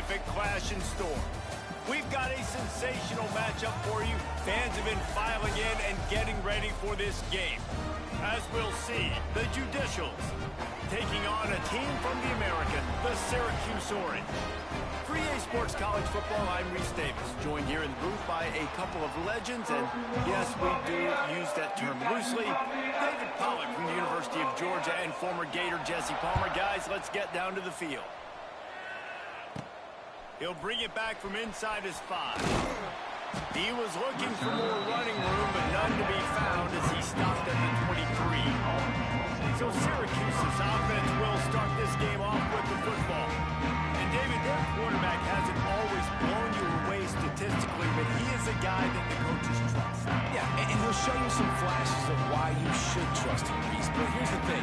terrific clash in store. We've got a sensational matchup for you. Fans have been filing in and getting ready for this game. As we'll see, the Judicials taking on a team from the American, the Syracuse Orange. For EA Sports College Football, I'm Reese Davis, joined here in the booth by a couple of legends, and yes, we do use that term loosely. David Pollack from the University of Georgia and former Gator Jesse Palmer. Guys, let's get down to the field. He'll bring it back from inside his 5. He was looking for more running room, but none to be found as he stopped at the 23. So Syracuse's offense will start this game off with the football. And David, their quarterback hasn't always blown you away statistically, but he is a guy that the coaches trust. Yeah, and he'll show you some flashes of why you should trust him, Reese. But here's the thing.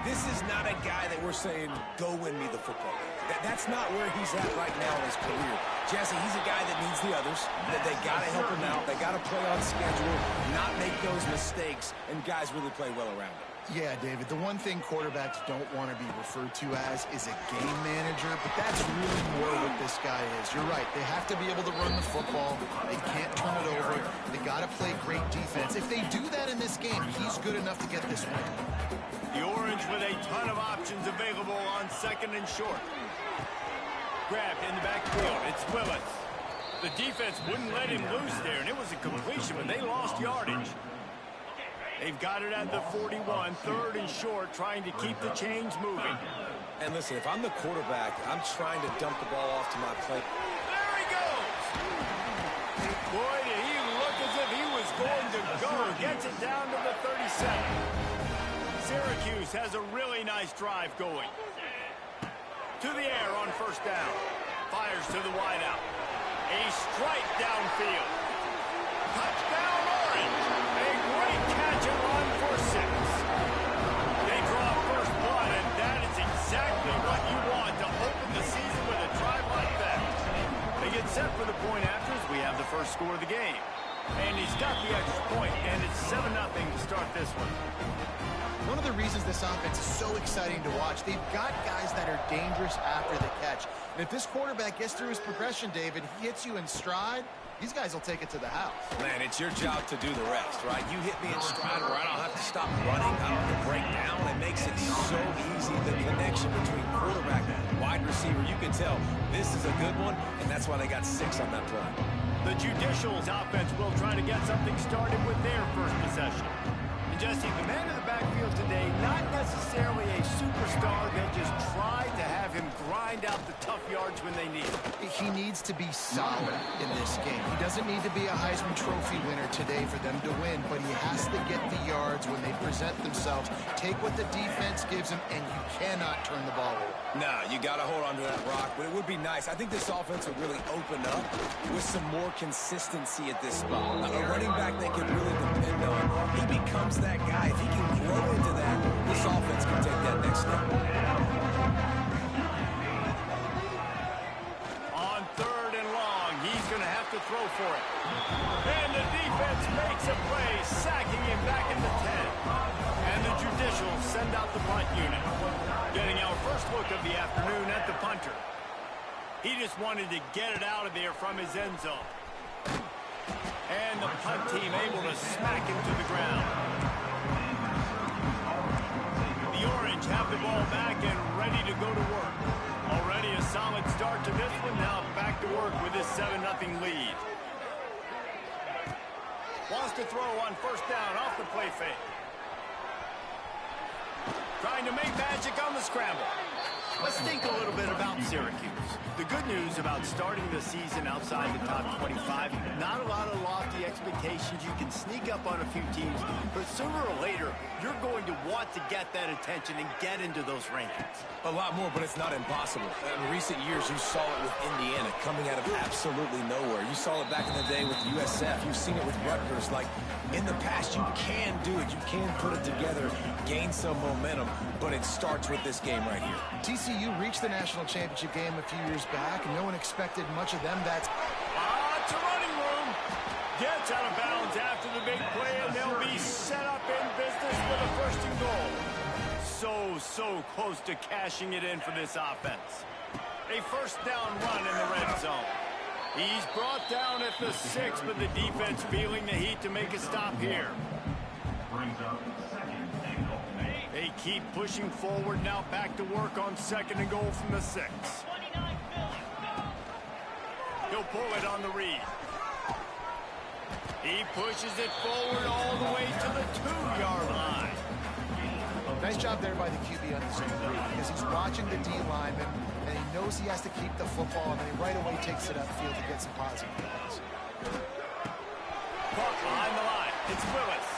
This is not a guy that we're saying, go win me the football game. That's not where he's at right now in his career. Jesse, he's a guy that needs the others. That they got to help him out. They got to play on schedule, not make those mistakes, and guys really play well around him. Yeah, David, the one thing quarterbacks don't want to be referred to as is a game manager, but that's really more what this guy is. You're right. They have to be able to run the football. They can't turn it over. They got to play great defense. If they do that in this game, he's good enough to get this win. The Orange with a ton of options available on 2nd and short. Grabbed in the backfield. It's Willis. The defense wouldn't let him loose there, and it was a completion, but they lost yardage. They've got it at the 41, 3rd and short, trying to keep the chains moving. And listen, if I'm the quarterback, I'm trying to dump the ball off to my play. There he goes! Boy, did he look as if he was going to go. Gets it down to the 37. Syracuse has a really nice drive going. To the air on 1st down. Fires to the wideout. A strike downfield. Touchdown Orange. A great catch and run for 6. They draw first blood, and that is exactly what you want to open the season with a drive like that. They get set for the point afters. We have the first score of the game. And he's got the extra point, and it's 7-0 to start this one. One of the reasons this offense is so exciting to watch, they've got guys that are dangerous after the catch. And if this quarterback gets through his progression, David, he hits you in stride, these guys will take it to the house. Man, it's your job to do the rest, right? You hit me in stride where I don't have to stop running. I don't have to break down. It makes it so easy, the connection between quarterback and wide receiver. You can tell this is a good one, and that's why they got 6 on that play. The Judicials offense will try to get something started with their first possession. Jesse, the man in the backfield today, not necessarily a superstar that just tried to have him grind out the tough yards when they need it. He needs to be solid in this game. He doesn't need to be a Heisman Trophy winner today for them to win, but he has to get the yards when they present themselves. Take what the defense gives him, and you cannot turn the ball over. No, you got to hold on to that rock, but it would be nice. I think this offense would really open up with some more consistency at this spot. A running back they can really depend on. He becomes that guy. If he can grow into that, this offense can take that next step. On 3rd and long, he's going to have to throw for it. And the defense makes a play, sacking him back in the 10. And the Judicials send out the punt unit. Getting our first look of the afternoon at the punter. He just wanted to get it out of there from his end zone. And the punt team able to smack him to the ground. The Orange have the ball back and ready to go to work. Already a solid start to this one. Now back to work with this 7-0 lead. Wants to throw on 1st down off the play fake. Trying to make magic on the scramble. Let's think a little bit about Syracuse. The good news about starting the season outside the top 25, not a lot of lofty expectations. You can sneak up on a few teams, but sooner or later, you're going to want to get that attention and get into those rankings. A lot more, but it's not impossible. In recent years, you saw it with Indiana coming out of absolutely nowhere. You saw it back in the day with USF. You've seen it with Rutgers. Like, in the past, you can do it. You can put it together, gain some momentum, but it starts with this game right here. TCU reached the national championship game a few years back, and no one expected much of them. That's to running room. Gets out of bounds after the big play, and they'll be set up in business with a 1st and goal. So close to cashing it in for this offense. A first down run in the red zone. He's brought down at the 6, but the defense feeling the heat to make a stop here. They keep pushing forward now, back to work on 2nd and goal from the 6. He'll pull it on the read. He pushes it forward all the way to the 2-yard line. Nice job there by the QB on the zone read, because he's watching the D lineman, and he knows he has to keep the football, and then he right away takes it upfield to get some positive yards. Caught behind the line. It's Willis.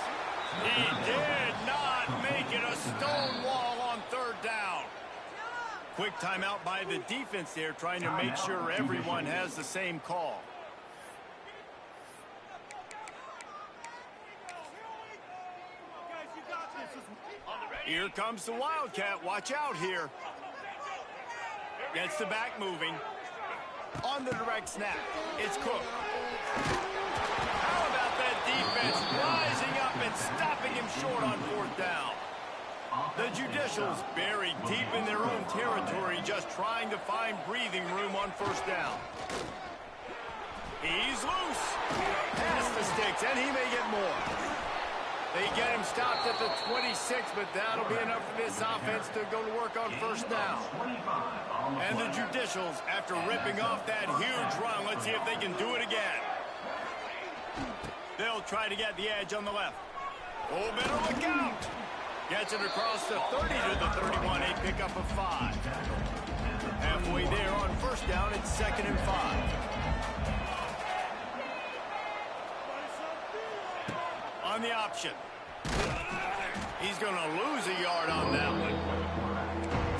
He did not make it. A stone wall on 3rd down. Quick timeout by the defense there, trying to make sure everyone has the same call. Here comes the Wildcat. Watch out here. Gets the back moving. On the direct snap, it's Cook. How about that defense rising up and stopping him short on 4th down? The Judicials buried deep in their own territory, just trying to find breathing room on 1st down. He's loose. Past the sticks, and he may get more. They get him stopped at the 26, but that'll be enough for this offense to go to work on 1st down. And the Judicials, after ripping off that huge run, let's see if they can do it again. They'll try to get the edge on the left. Oh, better look out. Gets it across the 30 to the 31, a pickup of 5. Halfway there on 1st down, it's 2nd and 5. On the option. He's going to lose a yard on that one.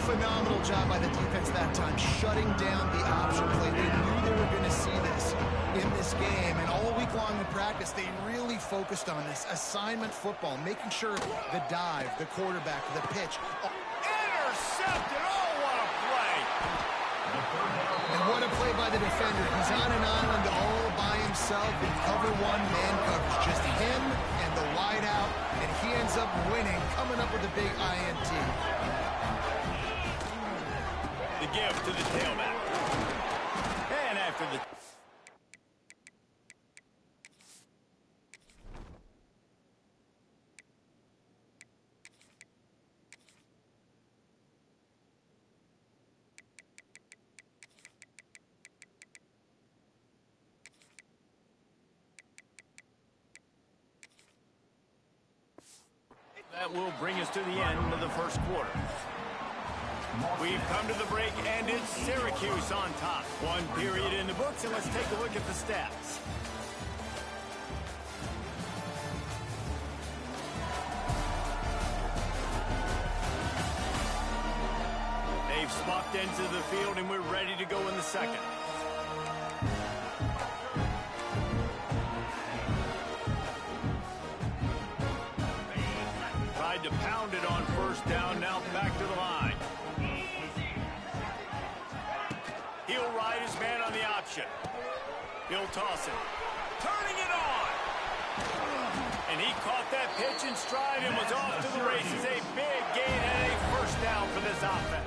Phenomenal job by the defense that time, shutting down the option play. They knew they were going to see this in this game, and all week long in practice, they really focused on this assignment football, making sure the dive, the quarterback, the pitch. Intercepted! Oh, what a play! And what a play by the defender. He's on an island all by himself in cover 1 man coverage. Just him and the wide out, and he ends up winning, coming up with a big INT. The give to the tailback. And after the... That will bring us to the end of the 1st quarter. We've come to the break, and it's Syracuse on top. 1 period in the books, and let's take a look at the stats. They've swapped into the field, and we're ready to go in the 2nd. Tried to pound it on 1st down, now back to the line. He'll ride his man on the option. He'll toss it. Turning it on! And he caught that pitch in stride and was off to the races. A big gain and a 1st down for this offense.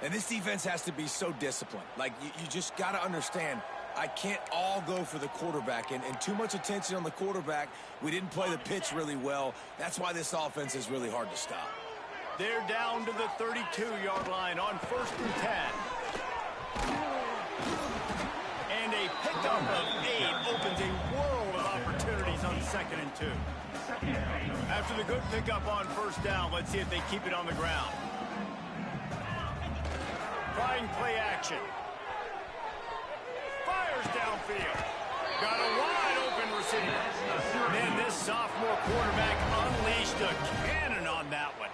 And this defense has to be so disciplined. Like, you just got to understand, I can't all go for the quarterback, and too much attention on the quarterback. We didn't play the pitch really well. That's why this offense is really hard to stop. They're down to the 32-yard line on 1st and 10. And a pickup of 8 opens a world of opportunities on 2nd and 2. After the good pickup on 1st down, let's see if they keep it on the ground. Trying play action. Fires downfield. Got a wide open receiver. Man, this sophomore quarterback unleashed a cannon on that one.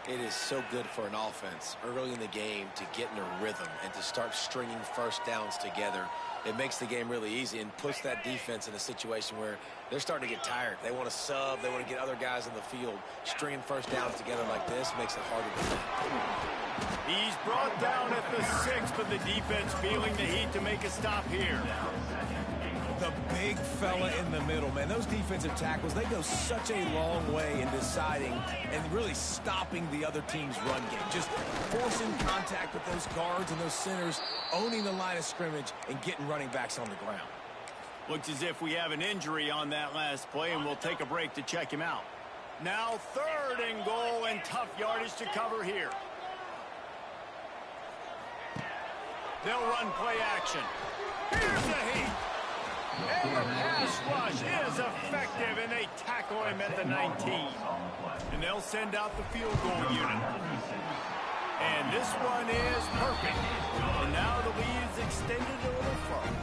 It is so good for an offense early in the game to get in a rhythm and to start stringing 1st downs together. It makes the game really easy and puts that defense in a situation where they're starting to get tired. They want to sub. They want to get other guys in the field. Stringing 1st downs together like this makes it harder to win. He's brought down at the 6, but the defense feeling the heat to make a stop here. The big fella in the middle, man. Those defensive tackles, they go such a long way in deciding and really stopping the other team's run game. Just forcing contact with those guards and those centers, owning the line of scrimmage, and getting running backs on the ground. Looks as if we have an injury on that last play, and we'll take a break to check him out. Now 3rd and goal, and tough yardage to cover here. They'll run play action. Here's the heat. And the pass rush is effective, and they tackle him at the 19. And they'll send out the field goal unit. And this one is perfect. And now the lead is extended a little further.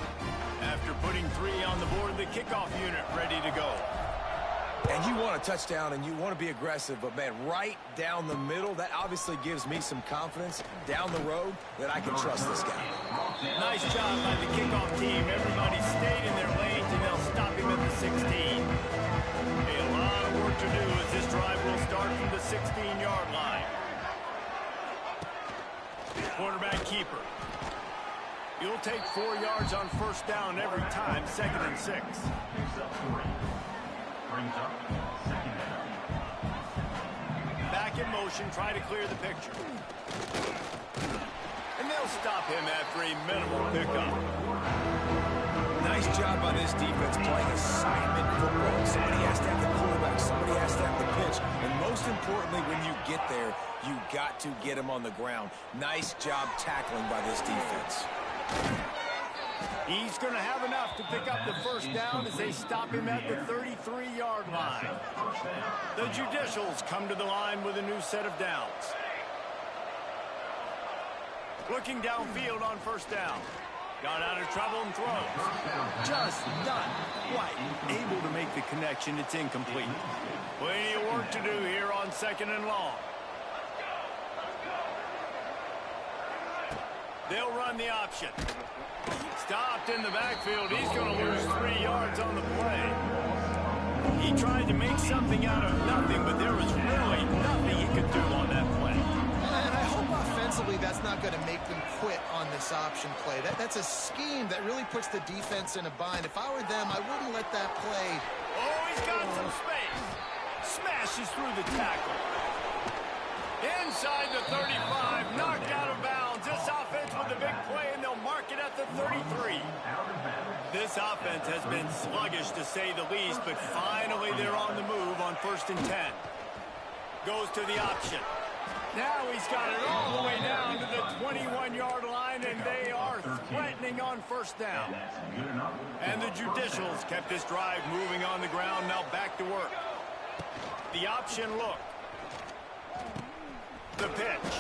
After putting 3 on the board, the kickoff unit ready to go. And you want a touchdown and you want to be aggressive, but man, right down the middle, that obviously gives me some confidence down the road that I can trust this guy. Nice job by the kickoff team. Everybody stayed in their lanes, and they'll stop him at the 16. A lot of work to do as this drive will start from the 16-yard line. Quarterback keeper. You'll take 4 yards on 1st down every time, 2nd and 6. Back in motion, try to clear the picture. And they'll stop him after a minimal pickup. Nice job by this defense playing assignment football. Somebody has to have the quarterback, somebody has to have the pitch, and most importantly, when you get there, you got to get him on the ground. Nice job tackling by this defense. He's going to have enough to pick up the 1st down as they stop him at the 33-yard line. The Judicials come to the line with a new set of downs. Looking downfield on 1st down. Got out of trouble and throws. Just not quite able to make the connection. It's incomplete. Plenty of work to do here on 2nd and long. They'll run the option. Stopped in the backfield. He's going to lose 3 yards on the play. He tried to make something out of nothing, but there was really nothing he could do on that play. And I hope offensively that's not going to make them quit on this option play. That's a scheme that really puts the defense in a bind. If I were them, I wouldn't let that play. Oh, he's got some space. Smashes through the tackle. Inside the 35, knocked out of bounds. This offense with a big play, and they'll mark it at the 33. This offense has been sluggish, to say the least, but finally they're on the move on 1st and 10. Goes to the option. Now he's got it all the way down to the 21-yard line, and they are threatening on 1st down. And the Judicials kept this drive moving on the ground, now back to work. The option look. The pitch.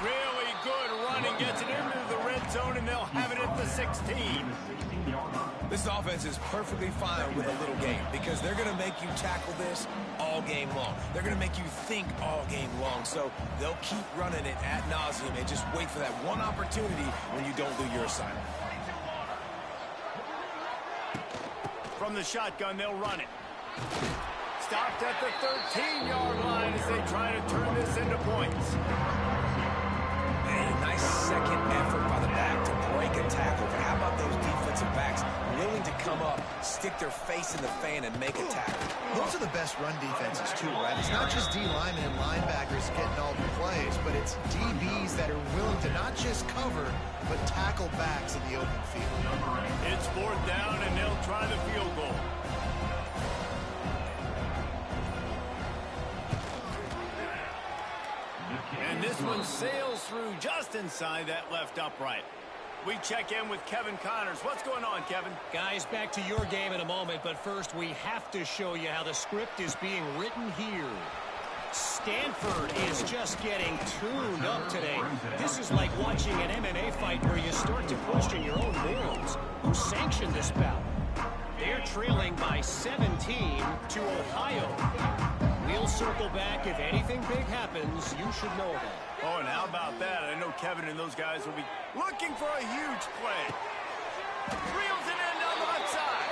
Really good running, gets it into the red zone, and they'll have it at the 16. This offense is perfectly fine with a little game because they're going to make you tackle this all game long. They're going to make you think all game long. So they'll keep running it ad nauseum and just wait for that one opportunity when you don't do your assignment. From the shotgun, they'll run it. Stopped at the 13-yard line as they try to turn this into points. A nice second effort by the back to break a tackle. But how about those defensive backs willing to come up, stick their face in the fan, and make a tackle? Those are the best run defenses, too, right? It's not just D linemen and linebackers getting all the plays, but it's DBs that are willing to not just cover, but tackle backs in the open field. It's 4th down, and they'll try the field goal. And this one sails through just inside that left upright. We check in with Kevin Connors. What's going on, Kevin? Guys, back to your game in a moment, but first we have to show you how the script is being written here. Stanford is just getting tuned up today. This is like watching an MMA fight where you start to question your own morals. Who sanctioned this bout? They're trailing by 17 to Ohio. We'll circle back. If anything big happens, you should know that. Oh, and how about that? I know Kevin and those guys will be looking for a huge play. Reels it in down the left side.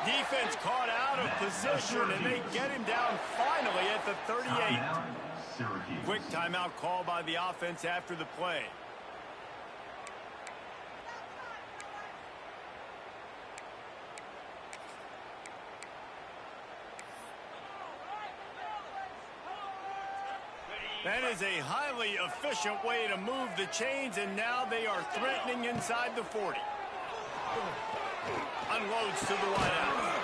Defense caught out of position, and they get him down finally at the 38. Quick timeout call by the offense after the play. That is a highly efficient way to move the chains, and now they are threatening inside the 40. Unloads to the wideout.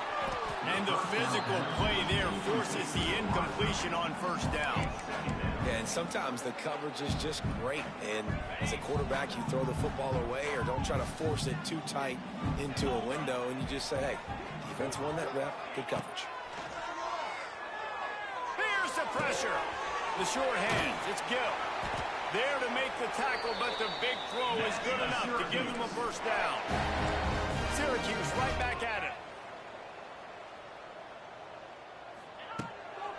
And the physical play there forces the incompletion on first down. Yeah, and sometimes the coverage is just great. And as a quarterback, you throw the football away or don't try to force it too tight into a window, and you just say, hey, defense won that rep, good coverage. Here's the pressure. The short hands, it's Gill. There to make the tackle, but the big throw is good enough to give them a first down. Syracuse right back at it.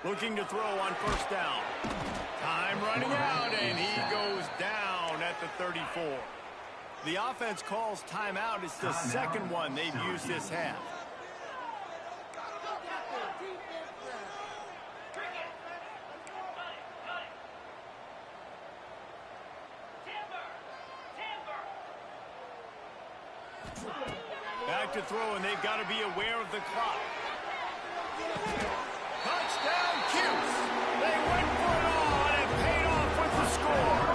Looking to throw on first down. Time running out, and he goes down at the 34. The offense calls timeout. It's the second one they've used this half. Back to throw, and they've got to be aware of the clock. Touchdown, Cuse. They went for it all, and it paid off with the score.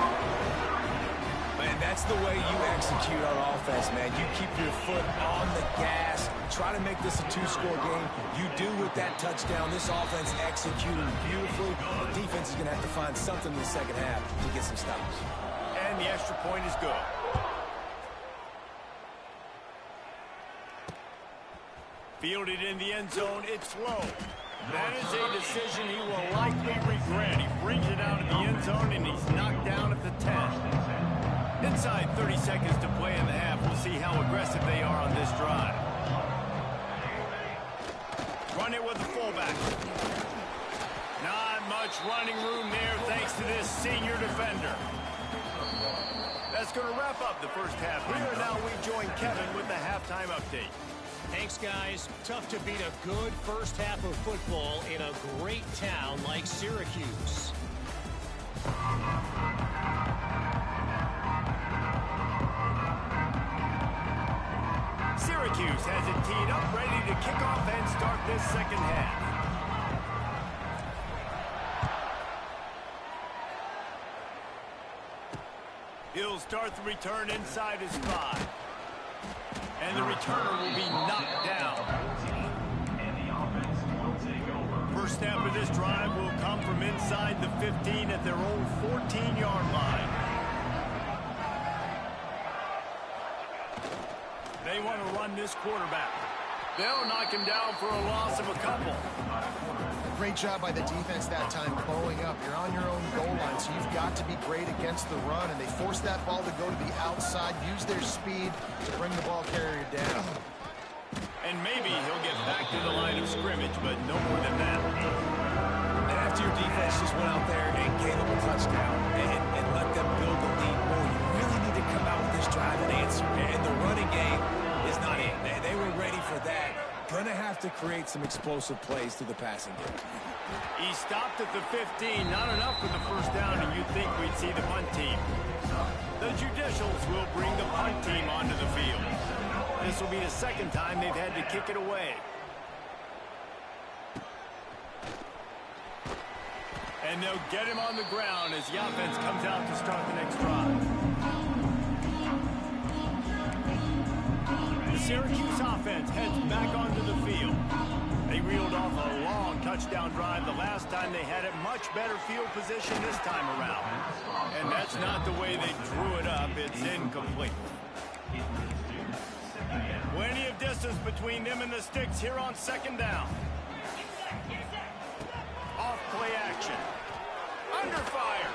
Man, that's the way you execute on offense, man. You keep your foot on the gas. Try to make this a two-score game. You do with that touchdown. This offense executing beautifully. The defense is going to have to find something in the second half to get some stops. And the extra point is good. Fielded in the end zone, it's low. That is a decision he will likely regret. He brings it out of the end zone, and he's knocked down at the 10. Inside 30 seconds to play in the half. We'll see how aggressive they are on this drive. Run it with the fullback. Not much running room there thanks to this senior defender. That's going to wrap up the first half here. Now we join Kevin with the halftime update. Thanks, guys. Tough to beat a good first half of football in a great town like Syracuse. Syracuse has it teed up, ready to kick off and start this second half. He'll start the return inside his 5. And the returner will be knocked down. First snap of this drive will come from inside the 15 at their own 14-yard line. They want to run this quarterback. They'll knock him down for a loss of a couple. Great job by the defense that time, blowing up. You're on your own goal line, so you've got to be great against the run, and they force that ball to go to the outside, use their speed to bring the ball carrier down. And maybe he'll get back to the line of scrimmage, but no more than that. And after your defense just went out there and gave them a touchdown and let them build the lead more, you really need to come out with this drive and answer. And the running game is not in. They were ready for that. Gonna have to create some explosive plays through the passing game. He stopped at the 15. Not enough for the first down, and you'd think we'd see the punt team. The Judicials will bring the punt team onto the field. This will be the second time they've had to kick it away. And they'll get him on the ground as the offense comes out to start the next drive. The Syracuse offense heads back onto the field. They reeled off a long touchdown drive the last time they had it. Much better field position this time around. And that's not the way they drew it up. It's incomplete. Plenty of distance between them and the sticks here on second down. Off play action. Under fire.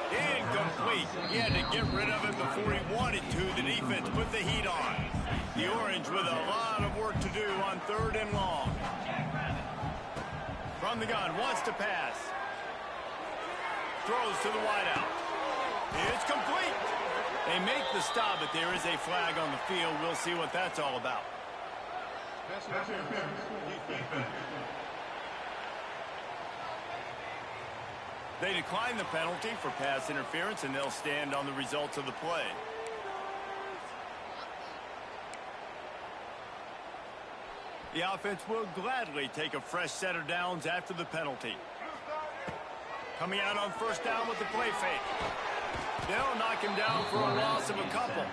Incomplete. He had to get rid of it before he wanted to. The defense put the heat on. The Orange with a lot of work to do on 3rd and long. From the gun, wants to pass. Throws to the wideout. It's complete. They make the stop, but there is a flag on the field. We'll see what that's all about. They decline the penalty for pass interference, and they'll stand on the results of the play. The offense will gladly take a fresh set of downs after the penalty. Coming out on first down with the play fake. They'll knock him down for a loss of a couple.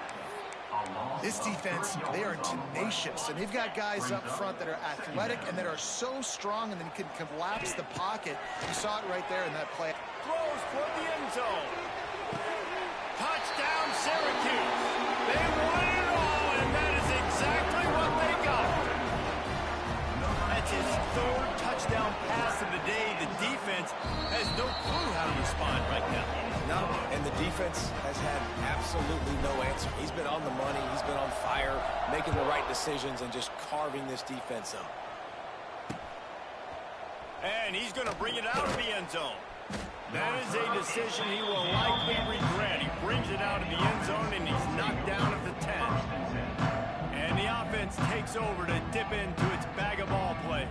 This defense, they are tenacious, and they've got guys up front that are athletic and that are so strong and then can collapse the pocket. You saw it right there in that play. Throws toward the end zone. Touchdown, Syracuse. They won it all, and that is exactly what they got. That's his third touchdown pass of the day. The defense has no clue how to respond right now. No, and the defense has had absolutely no answer. He's been on the money. He's been on fire, making the right decisions and just carving this defense up. And he's going to bring it out of the end zone. That is a decision he will likely regret. He brings it out of the end zone, and he's knocked down at the 10. And the offense takes over to dip into its bag of ball plays.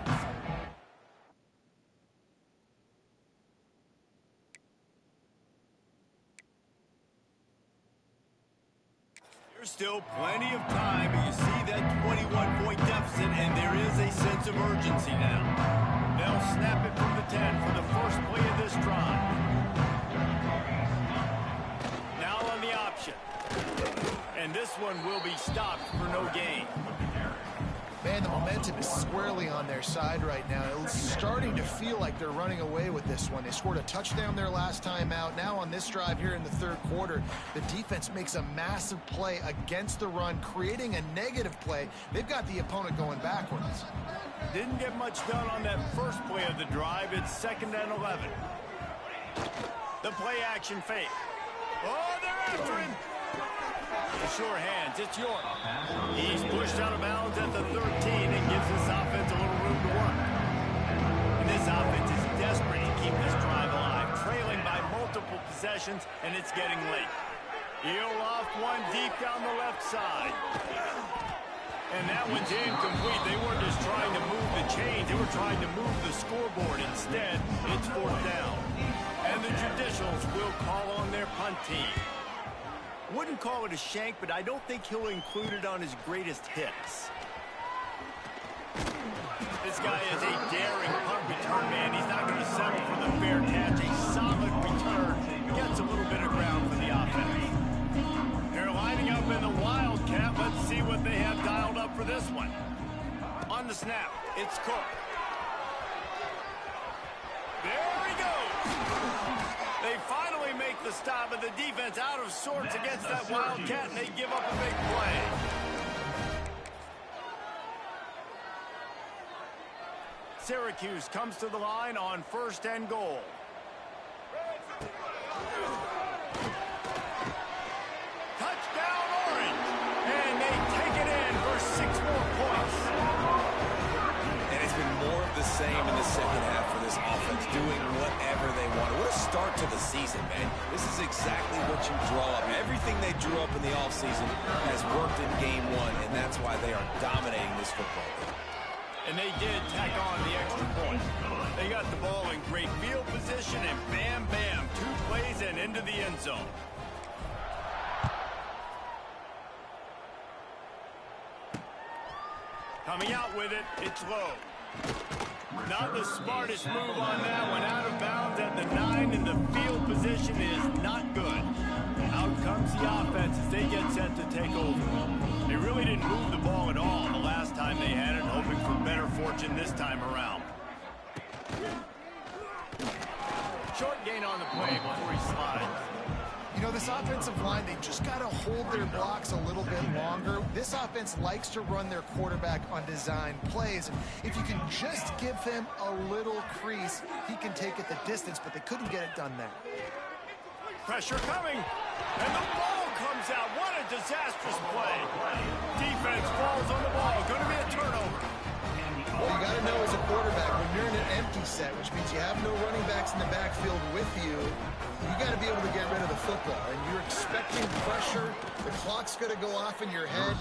There's still plenty of time. You see that 21-point deficit, and there is a sense of urgency now. They'll snap it from the 10 for the first play of this drive. Now on the option. And this one will be stopped for no gain. Man, the momentum is squarely on their side right now. It's starting to feel like they're running away with this one. They scored a touchdown their last time out. Now on this drive here in the third quarter, the defense makes a massive play against the run, creating a negative play. They've got the opponent going backwards. Didn't get much done on that first play of the drive. It's 2nd and 11. The play action fake. Oh, they're after him. The sure hands, it's York. He's pushed out of bounds at the 13 and gives this offense a little room to work. And this offense is desperate to keep this drive alive, trailing by multiple possessions, and it's getting late. He'll off one deep down the left side. And that one's incomplete. They weren't just trying to move the chains, they were trying to move the scoreboard. Instead, it's 4th down. And the Judicials will call on their punt team. Wouldn't call it a shank, but I don't think he'll include it on his greatest hits. This guy is a daring punt return man. He's not going to settle for the fair catch. A solid return. Gets a little bit of ground for the offense. They're lining up in the Wildcat. Let's see what they have dialed up for this one. On the snap, it's Cook. There he goes. They finally make the stop, and the defense out of sorts against that Wildcat, and they give up a big play. Syracuse comes to the line on 1st and goal. Touchdown, Orange! And they take it in for 6 more points. And it's been more of the same in the second half for this offense, doing whatever they want. What a start to the season, man. This is exactly what you draw up. Everything they drew up in the offseason has worked in game 1, and that's why they are dominating this football game. And they did tack on the extra point. They got the ball in great field position, and bam, bam, 2 plays and into the end zone. Coming out with it, it's low. Not the smartest move on that one. Out of bounds at the 9, and the field position is not good. Out comes the offense as they get set to take over. They really didn't move the ball at all the last time they had it, hoping for better fortune this time around. Short gain on the play before he slides. You know, this offensive line, they just got to hold their blocks a little bit longer. This offense likes to run their quarterback on design plays. And if you can just give him a little crease, he can take it the distance, but they couldn't get it done there. Pressure coming, and the ball comes out. What a disastrous play. Defense falls on the ball. Going to be a turnover. Well, you got to know as a quarterback, when you're in an empty set, which means you have no running backs in the backfield with you, you got to be able to get rid of the football. And you're expecting pressure. The clock's going to go off in your head.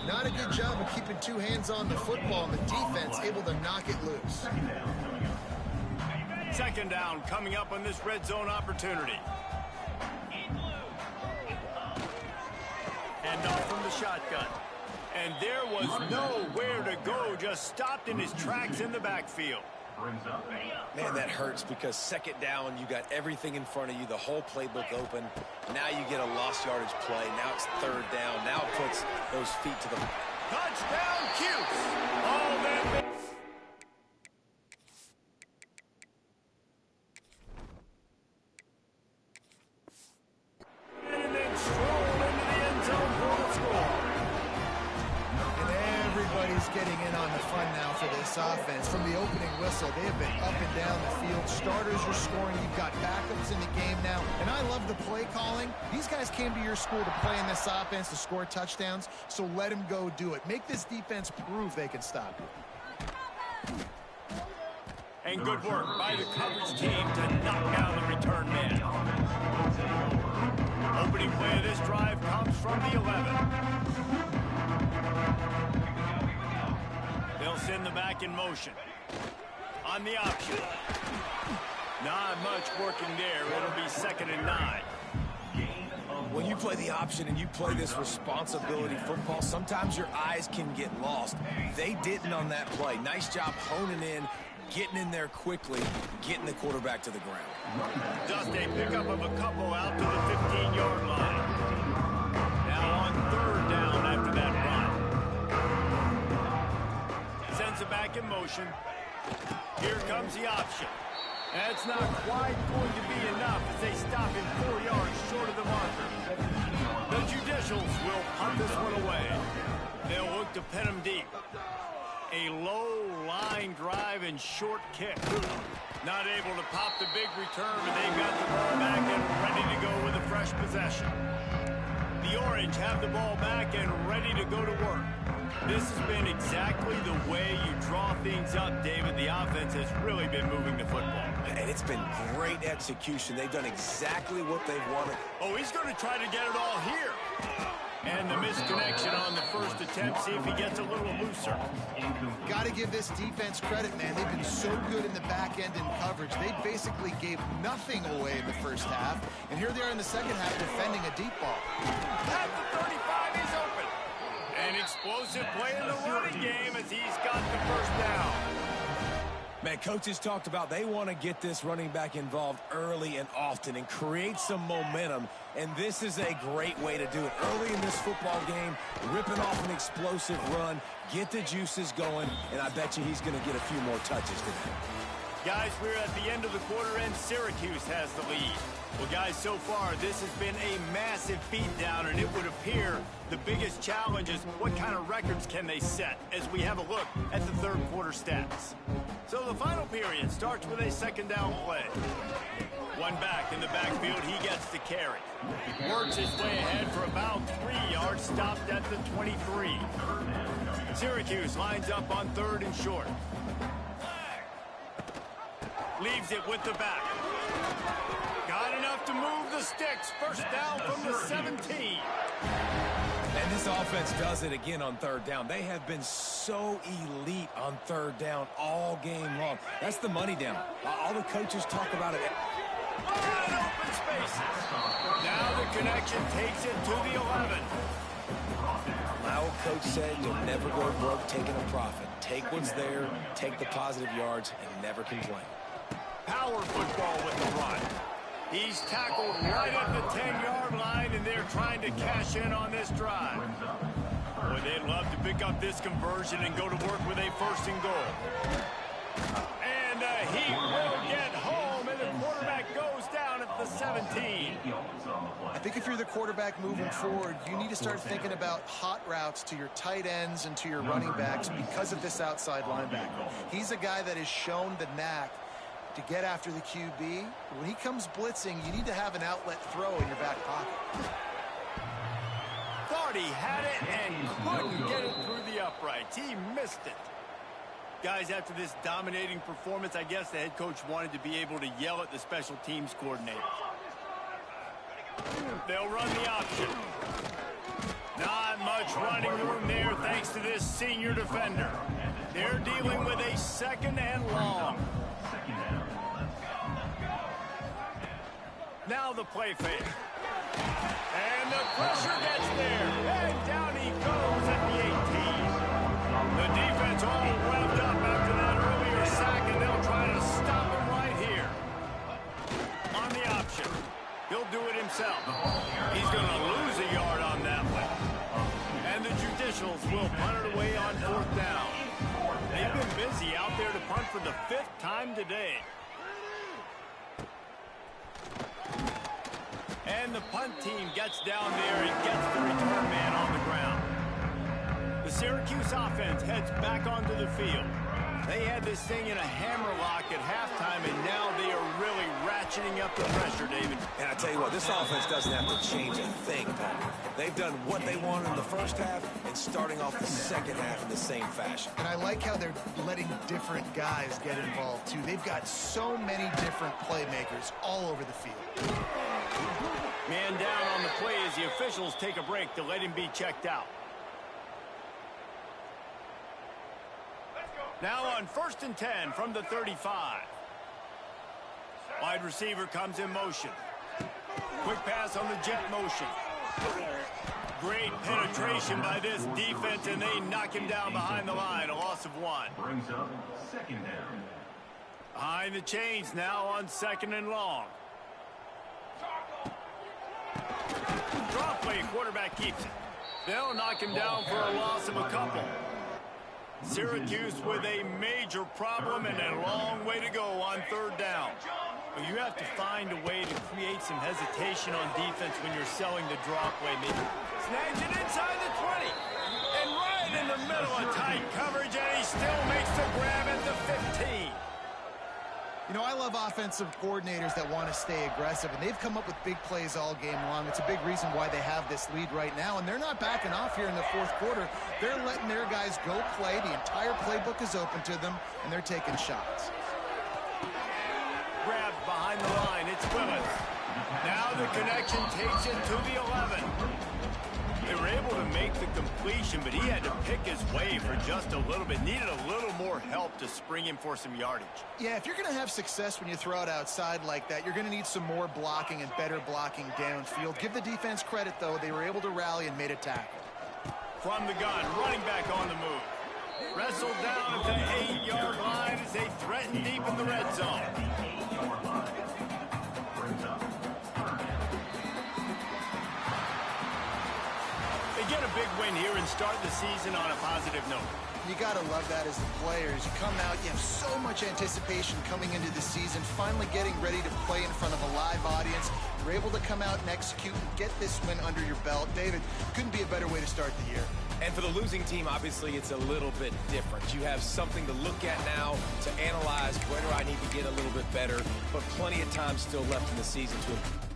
Not a good job of keeping 2 hands on the football, and the defense able to knock it loose. 2nd down coming up on this red zone opportunity. And off from the shotgun. And there was nowhere to go, just stopped in his tracks in the backfield. Man, that hurts because second down, you got everything in front of you, the whole playbook open. Now you get a lost yardage play. Now it's third down. Now it puts those feet to the... Touchdown, Cuse! All that... And then stroll into the end zone for the score. And everybody's getting in on the fun now for this offense. From the opening whistle, they have been up and down the field. Starters are scoring. You've got backups in the game now. And I love the play calling. These guys came to your school to play in this offense to score touchdowns, so let them go do it. Make this defense prove they can stop you. And good work by the coverage team to knock down the return man. Opening play of this drive comes from the 11. They'll send the back in motion. On the option. Not much working there. It'll be 2nd and 9. When you play the option and you play this responsibility football, sometimes your eyes can get lost. They didn't on that play. Nice job honing in, getting in there quickly, getting the quarterback to the ground. Just a pickup of a couple out to the 15-yard line. Now on 3rd down after that run. Sends it back in motion. Here comes the option. That's not quite going to be enough as they stop him 4 yards short of the marker. The Judicials will punt this one away. They'll look to pin him deep. A low line drive and short kick. Not able to pop the big return, but they've got the ball back and ready to go with a fresh possession. The Orange have the ball back and ready to go to work. This has been exactly the way you draw things up, David. The offense has really been moving the football. And it's been great execution. They've done exactly what they've wanted. Oh, he's going to try to get it all here. And the misconnection on the first attempt. See if he gets a little looser. Got to give this defense credit, man. They've been so good in the back end in coverage. They basically gave nothing away in the first half. And here they are in the second half defending a deep ball. At the 35, he's open. An explosive play in the running game as he's got the first down. Man, coaches talked about they want to get this running back involved early and often and create some momentum, and this is a great way to do it. Early in this football game, ripping off an explosive run, get the juices going, and I bet you he's going to get a few more touches today. Guys, we're at the end of the quarter, and Syracuse has the lead. Well, guys, so far, this has been a massive beatdown, and it would appear the biggest challenge is what kind of records can they set as we have a look at the third quarter stats. So the final period starts with a 2nd down play. One back in the backfield, he gets the carry. Works his way ahead for about 3 yards, stopped at the 23. Syracuse lines up on 3rd and short. Leaves it with the back. Got enough to move the sticks. First down from the 17. And this offense does it again on 3rd down. They have been so elite on 3rd down all game long. That's the money down. All the coaches talk about it. Wide open spaces. Now the connection takes it to the 11. My old coach said you'll never go broke taking a profit. Take what's there, take the positive yards, and never complain. Power football with the run. He's tackled right at the 10-yard line, and they're trying to cash in on this drive. Boy, they'd love to pick up this conversion and go to work with a 1st and goal. And he will get home, and the quarterback goes down at the 17. I think if you're the quarterback moving forward, you need to start thinking about hot routes to your tight ends and to your running backs because of this outside linebacker. He's a guy that has shown the knack to get after the QB. When he comes blitzing, you need to have an outlet throw in your back pocket. Thought he had it and couldn't get it through the uprights. He missed it. Guys, after this dominating performance, I guess the head coach wanted to be able to yell at the special teams coordinator. They'll run the option. Not much running room there thanks to this senior defender. They're dealing with a 2nd and long. Now the play fake. And the pressure gets there. And down he goes at the 18. The defense all revved up after that earlier sack, and they'll try going to lose a yard on that one. And the Judicials will punt it away on 4th down. They've been busy out there to punt for the 5th time today. And the punt team gets down there and gets the return man on the ground. The Syracuse offense heads back onto the field. They had this thing in a hammerlock at halftime, and now they are really ratcheting up the pressure, David. And I tell you what, this offense doesn't have to change a thing, Paul. They've done what they wanted in the first half and starting off the second half in the same fashion. And I like how they're letting different guys get involved, too. They've got so many different playmakers all over the field. Man down on the play as the officials take a break to let him be checked out. Now on 1st and 10 from the 35. Wide receiver comes in motion. Quick pass on the jet motion. Great penetration by this defense, and they knock him down behind the line. A loss of 1. Brings up 2nd down. Behind the chains now on 2nd and long. Draw play, quarterback keeps it. They'll knock him down for a loss of a couple. Syracuse with a major problem and a long way to go on 3rd down. Well, you have to find a way to create some hesitation on defense when you're selling the draw play. Maybe snags it inside the 20. And right in the middle of tight coverage, and he still makes the grab at the 15. You know, I love offensive coordinators that want to stay aggressive, and they've come up with big plays all game long. It's a big reason why they have this lead right now, and they're not backing off here in the 4th quarter. They're letting their guys go play. The entire playbook is open to them, and they're taking shots. Grabbed behind the line. It's Willis. Now the connection takes it to the 11. They were able to make the completion, but he had to pick his way for just a little bit. Needed a little more help to spring him for some yardage. Yeah, if you're going to have success when you throw it outside like that, you're going to need some more blocking and better blocking downfield. Give the defense credit, though. They were able to rally and made a tackle. From the gun, running back on the move. Wrestled down at the 8-yard line as they threaten deep in the red zone. They get a big win here and start the season on a positive note. You got to love that as the players. You come out, you have so much anticipation coming into the season, finally getting ready to play in front of a live audience. You're able to come out and execute and get this win under your belt. David, couldn't be a better way to start the year. And for the losing team, obviously, it's a little bit different. You have something to look at now to analyze where do I need to get a little bit better, but plenty of time still left in the season to improve.